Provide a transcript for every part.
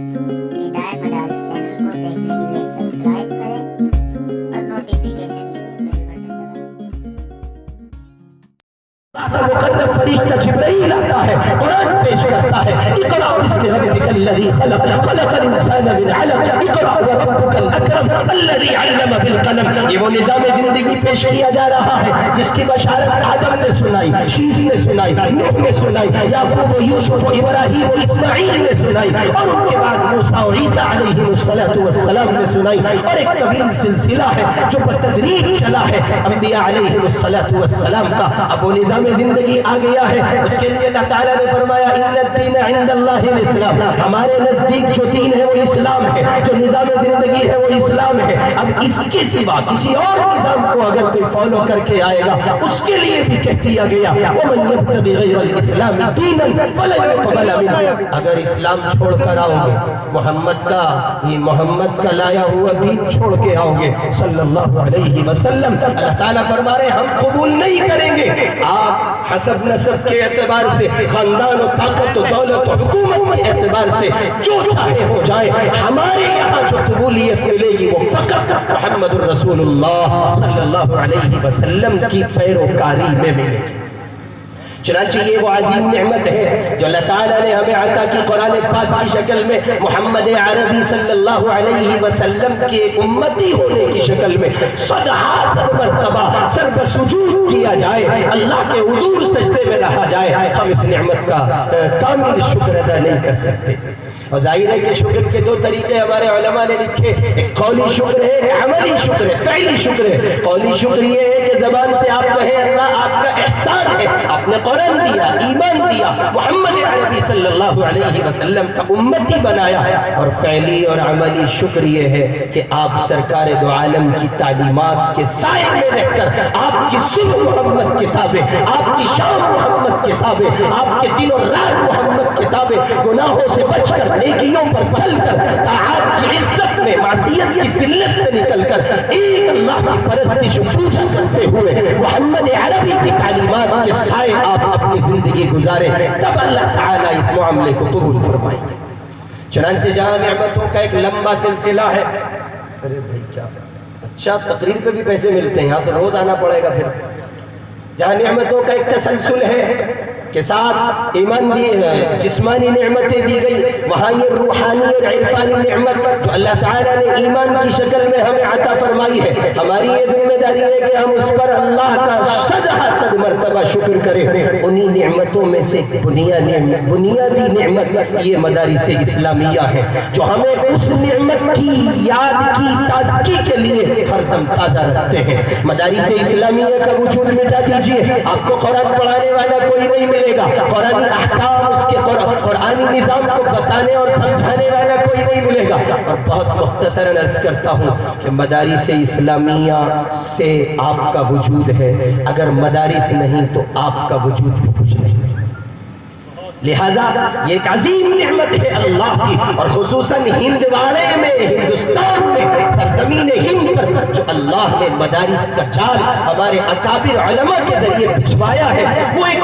ہدایت مدارس چینل کو دیکھنے کے لیے سبسکرائب کریں اور نوٹیفیکیشن کے لیے بیل بٹن دبائیں۔ مقرب فرشتہ جبرائیل آتا ہے، قرآن پیش کرتا ہے، اقرأ بسم ربک الذی خلق خلق الانسان من علق اقرأ وربک الاکرم الذی علم بالقلم۔ یہ وہ نظام زندگی پیش کیا جا رہا ہے جس کی بشارت آدم نے سنائی، شیث نے سنائی، نوح نے سنائی، یعقوب و یوسف و ابراہیم و اسماعیل نے سنائی، اور ان کے بعد موسیٰ و عیسیٰ علیہ السلام نے سنائی، اور ایک طویل سلسلہ ہے جو بتدریج چلا ہے انبیاء علیہ السلام کا۔ اب وہ نظام زندگی آ گیا ہے، اس کے لیے اللہ تعالیٰ نے فرمایا ان الدین عند اللہ الاسلام، ہمارے نزدیک جو دین ہے وہ اسلام ہے، جو نظام زندگی ہے وہ اسلام ہے۔ اب اس کے سوا کسی اور نظام کو اگر کوئی فالو کر کے آئے گا اس کے لیے بھی کہہ دیا گیا وَمَن يَبْتَغِ غَيْرَ الْإِسْلَامِ دِينًا فَلَنْ يُقْبَلَ مِنْهُ۔ اگر اسلام چھوڑ کر آؤ گے، محمد کا لایا ہوا دین چھوڑ کے آؤ گے صلی اللہ علیہ وسلم، اللہ تعالیٰ فرما رہے ہم قبول نہیں کریں گے۔ آپ حسب نسب کے اعتبار سے، خاندان و طاقت و دولت و حکومت کے اعتبار سے جو چاہے ہو جائے، ہمارے یہاں جو قبولیت ملے گی وہ فقط محمد الرسول اللہ صلی اللہ علیہ وسلم کی پیروکاری میں ملے گی۔ چنانچہ یہ وہ عظیم نعمت ہے جو اللہ تعالیٰ نے ہمیں عطا کی قرآن پاک کی شکل میں، محمد عربی صلی اللہ علیہ وسلم کے امتی ہونے کی شکل میں صد مرتبہ سر بسجود کیا جائے، اللہ کے حضور سجدے میں رہا جائے، ہم اس نعمت کا کامل شکر ادا نہیں کر سکتے۔ اور ظاہر ہے کہ شکر کے دو طریقے ہمارے علماء نے لکھے، ایک قولی شکر ہے، ایک عملی شکر ہے، فعلی شکر ہے۔ قولی شکر یہ ہے کہ زبان سے آپ کہیں اللہ آپ کا احسان ہے، آپ نے قرآن دیا، ایمان دیا، محمد عربی صلی اللہ علیہ وسلم کا امتی بنایا۔ اور فعلی اور عملی شکر یہ ہے کہ آپ سرکار دو عالم کی تعلیمات کے سائے میں رہ کر آپ کی صبح محمد کتابیں، آپ کی شام محمد کتابیں، آپ کے دن اور رات محمد کتابیں، گناہوں سے بچ کر، نیکیوں پر چل کر، طاعات کی عزت میں، معصیت کی ذلت سے نکل کر ایک اللہ کی پرستش و پوجا کرتے ہوئے محمد عربی کی تعلیمات کے سائے آپ اپنی زندگی گزارے، تب اللہ تعالیٰ اس معاملے کو قبول فرمائیں گے۔ چنانچہ جہاں نعمتوں کا ایک لمبا سلسلہ ہے، ارے بھائی کیا اچھا تقریر پہ بھی پیسے ملتے ہیں، یہاں تو روز آنا پڑے گا پھر۔ جہاں نعمتوں کا ایک تسلسل ہے کہ ساتھ ایمان جسمانی نعمتیں دی گئی، وہاں یہ روحانی اور عرفانی نعمت جو اللہ تعالیٰ نے ایمان کی شکل میں ہمیں عطا فرمائی ہے، ہماری یہ ذمہ داری ہے کہ ہم اس پر اللہ کا صد مرتبہ شکر کریں۔ انہی نعمتوں میں سے بنیادی نعمت یہ مدارس اسلامیہ ہے جو ہمیں اس نعمت کی یاد کی تازگی کے لیے ہر دم تازہ رکھتے ہیں۔ مدارس اسلامیہ کا وجود مٹا دیجئے، آپ کو قرآن پڑھانے والا کوئی نہیں ملے گا، قرآنی احکام اس کے قرآنی نظام کو بتانے اور سمجھانے والا کوئی نہیں ملے گا۔ اور بہت مختصراً عرض کرتا ہوں کہ مدارس اسلامیہ سے آپ کا وجود ہے، اگر مدارس نہیں تو آپ کا وجود بھی کچھ نہیں۔ لہٰذا یہ ایک عظیم نعمت ہے اللہ کی، اور خصوصاً ہندوارے میں، ہندوستان میں، سرزمین ہند پر جو اللہ نے مدارس کا جال ہمارے اکابر علماء کے ذریعے بچھوایا ہے، وہ ایک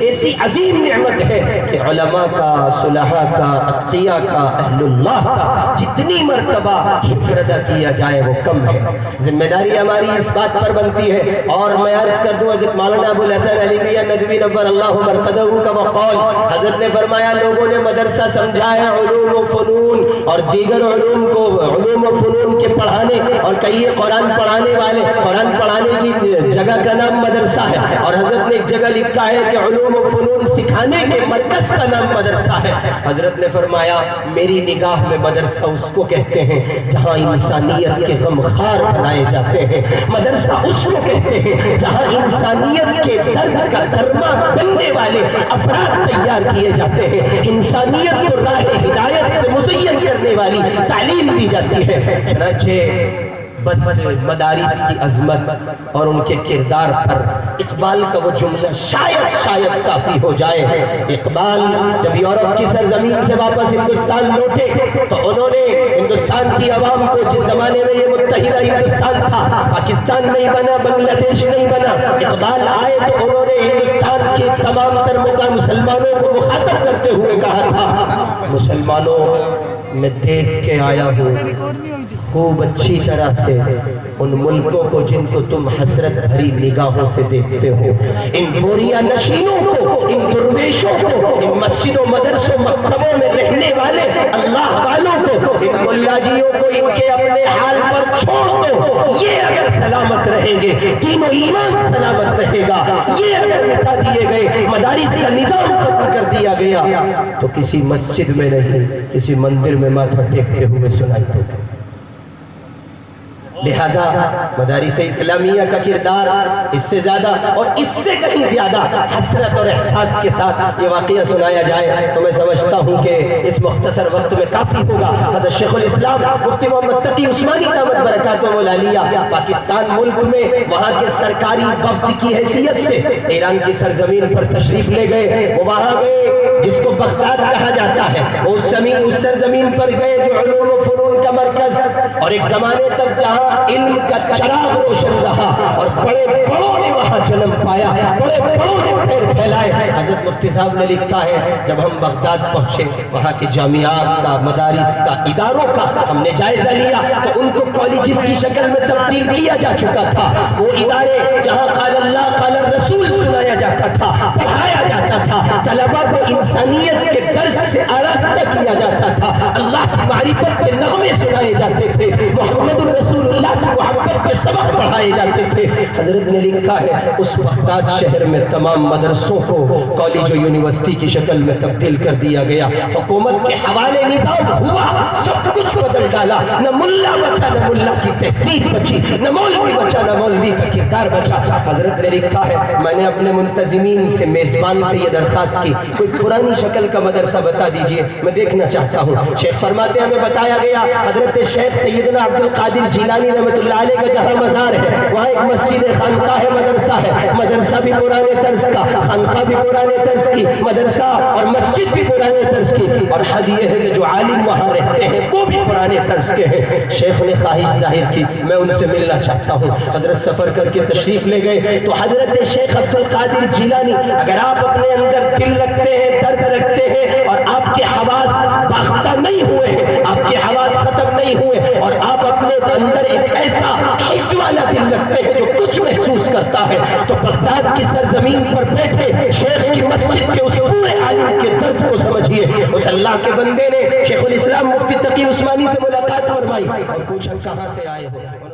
ایسی عظیم نعمت ہے کہ علماء کا، صلحاء کا، اتقیاء کا، اہل اللہ کا جتنی مرتبہ شکر ادا کیا جائے وہ کم ہے۔ ذمہ داری ہماری اس بات پر بنتی ہے، اور میں عرض کر دوں حضرت مولانا ابو الحسن علی میاں ندوی نور اللہ مرقدہ کا وقال، حضرت نے فرمایا لوگوں نے مدرسہ سمجھا ہے علوم و فنون اور دیگر علوم کو، علوم و فنون کے پڑھانے، اور کئی قرآن پڑھانے والے، قرآن پڑھانے کی جگہ کا نام مدرسہ ہے، اور حضرت نے ایک جگہ لکھا ہے کہ علوم و فنون سکھانے کے مرکز کا نام مدرسہ ہے۔ حضرت نے فرمایا میری نگاہ میں مدرسہ اس کو کہتے ہیں جہاں انسانیت کے غمخوار بنائے جاتے ہیں، مدرسہ اس کو کہتے ہیں جہاں انسانیت کے درد کا درما بننے والے افراد تیار کیے جاتے ہیں، انسانیت کو راہ ہدایت سے مزین کرنے والی تعلیم دی جاتی ہے۔ چنانچہ بس مدارس کی عظمت اور ان کے کردار پر اقبال کا وہ جملہ شاید کافی ہو جائے۔ اقبال جب یورپ کی سرزمین سے واپس ہندوستان لوٹے تو انہوں نے ہندوستان کی عوام کو، جس زمانے میں یہ متحدہ ہندوستان تھا، پاکستان نہیں بنا، بنگلہ دیش نہیں بنا، اقبال آئے تو انہوں نے ہندوستان کے تمام تر مسلمانوں کو مخاطب کرتے ہوئے کہا تھا، مسلمانوں میں دیکھ کے آیا ہوں خوب اچھی طرح سے ان ملکوں کو جن کو تم حسرت بھری نگاہوں سے دیکھتے ہو، ان بوریہ نشینوں کو، ان درویشوں کو، ان مسجدوں مدرسوں مکتبوں میں رہنے والے اللہ والوں کو، ان ملا جیوں کو ان کے اپنے حال پر چھوڑ دو۔ یہ اگر سلامت رہیں گے، دین و ایمان سلامت رہے گا۔ یہ اگر مٹا دیے گئے، مدارس کا نظام ختم کر دیا گیا تو کسی مسجد میں نہیں، کسی مندر میں ماتھا ٹیکتے ہوئے سنائی دو گے۔ لہذا مدارس اسلامیہ کا کردار اس سے زیادہ اور اس سے کہیں زیادہ حسرت اور احساس کے ساتھ یہ واقعہ سنایا جائے تو میں سمجھتا ہوں کہ اس مختصر وقت میں کافی ہوگا۔ حضرت شیخ الاسلام مفتی محمد تقی عثمانی دامت برکاتہم العالیہ پاکستان ملک میں وہاں کے سرکاری وفد کی حیثیت سے ایران کی سرزمین پر تشریف لے گئے۔ وہ وہاں گئے جس کو بغداد کہا جاتا ہے، اس سرزمین پر گئے جو علوم و فنون کا مرکز اور ایک زمانے تک جہاں علم کا چراغ روشن رہا اور بڑے بڑوں نے وہاں جنم پایا، بڑے بڑوں نے پیر پھیلائے۔ حضرت مفتی صاحب نے لکھا ہے جب ہم بغداد پہنچے وہاں کے جامعات کا، مدارس کا، اداروں کا ہم نے جائزہ لیا تو ان کو کالجز کی شکل میں تبدیل کیا جا چکا تھا۔ وہ ادارے جہاں قال اللہ قال الرسول سنایا جاتا تھا، پڑھایا جاتا تھا، طلبہ کو انسانیت کے درس سے آراستہ کیا جاتا تھا، اللہ کی معرفت کے نغمے سنائے جاتے تھے، محمد الرسول اللہ کی محبت کے سبق پڑھائے جاتے تھے۔ حضرت نے لکھا ہے اس بغداد شہر میں تمام مدرسوں کو کالج و یونیورسٹی کی شکل میں تبدیل کر دیا گیا، حکومت کے حوالے نظام ہوا، سب کچھ بدل ڈالا، نہ ملا بچا نہ ملا کی تحقیق بچی، نہ مولوی بچا نہ مولوی کا کردار بچا۔ حضرت نے لکھا ہے میں نے اپنے منتظمین سے، میزبان سے یہ درخواست کی کوئی پرانی شکل کا مدرسہ بتا دیجئے، میں دیکھنا چاہتا ہوں۔ شیخ فرماتے ہیں ہمیں بتایا گیا حضرت شیخ سیدنا عبد القادر جیلانی رحمۃ اللہ علیہ کا جہاں مزار ہے وہاں ایک مسجد خانقاہ مدرسہ ہے، مدرسہ بھی پرانے طرز کا، خانقاہ بھی پرانے طرز کی، مدرسہ اور مسجد بھی پرانے طرز کی، اور حد یہ ہے کہ جو عالم وہاں رہتے ہیں وہ بھی پرانے طرز کے ہیں۔ شیخ نے خواہش ظاہر کی میں ان سے ملنا چاہتا ہوں۔ حضرت سفر کر کے تشریف لے گئے تو حضرت شیخ عبد القادر جیلانی، اگر آپ اپنے اندر دل رکھتے ہیں، درد رکھتے ہیں اور آپ کے حواس باختہ نہیں ہوئے ہیں، آپ کے حواس ختم نہیں ہوئے اور آپ اپنے اندر ایک ایسا حس والا دل رکھتے ہیں جو کچھ محسوس کرتا ہے تو بغداد کی سرزمین پر بیٹھے شیخ کی مسجد کے اس پورے عالم کے درد کو سمجھیے۔ اس اللہ کے بندے نے شیخ الاسلام مفتی تقی عثمانی سے ملاقات فرمائی اور پوچھا کہاں سے آئے ہو؟